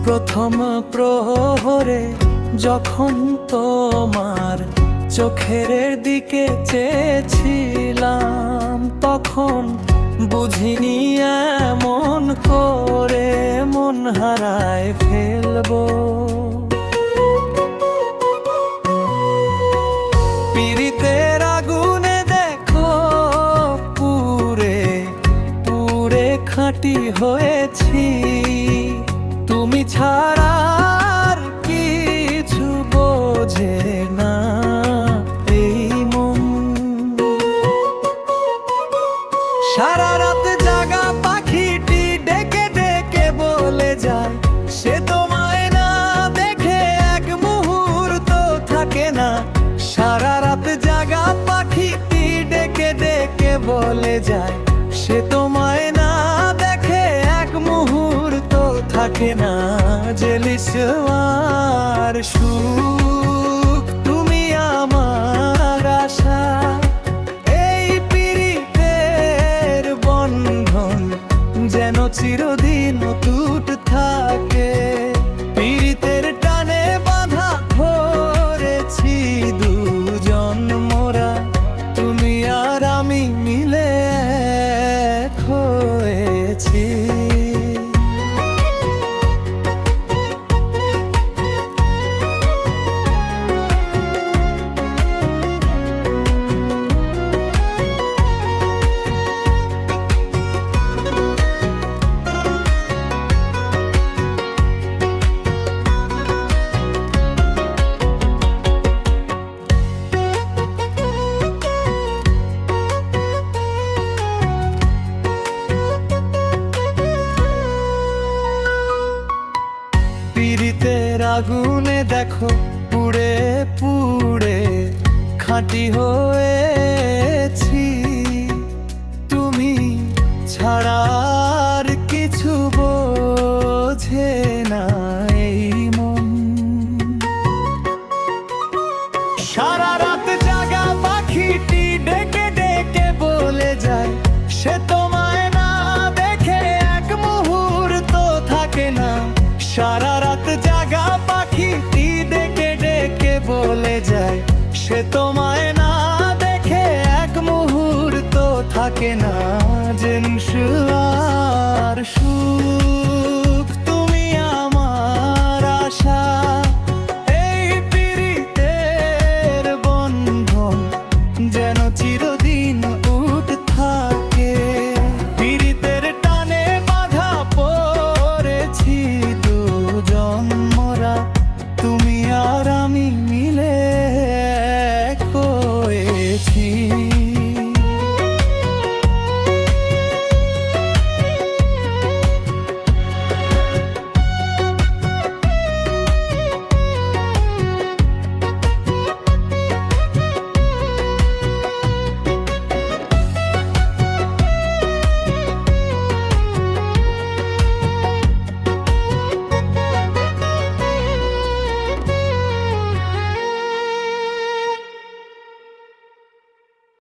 প্রথম প্রহরে যখন তোমার চোখের দিকে চেয়েছিলাম, তখন বুঝিনি এমন করে মন হারায় ফেলবো। পীড়িতের আগুনে দেখো পুড়ে পুড়ে খাঁটি হয়েছি, তুমি ছাড়া আর কিছু বোঝে না এই মন। সারা রাত জাগা পাখিটি ডেকে ডেকে বলে যায়, সে তোমায় না দেখে এক মুহূর্ত থাকে না। সারা রাত জাগা পাখিটি ডেকে ডেকে বলে যায়, সে তোমায় না দেখে এক মুহূর্ত থাকে না। জেলিস আর সুখ তুমি আমার আশা, এই পীড়িতের বন্ধন যেন চিরদিন অটুট থাকে। পীড়িতের টানে বাঁধা ধরেছি দুজন মোরা, তুমি আর আমি মিলে এক হয়েছি। পীড়িতের আগুনে দেখো পুড়ে পুড়ে খাঁটি হয়েছি, তুমি ছাড়া আর কিছু বোঝে না এই মন। সারা রাত জাগা পাখিটি ডেকে ডেকে বলে যায়, সে তোমায় না দেখে এক মুহূর্ত থাকে না। সারা রাত জাগা পাখিটি ডেকে ডেকে বলে যায়, সে তোমায় না দেখে এক মুহূর্ত থাকে না।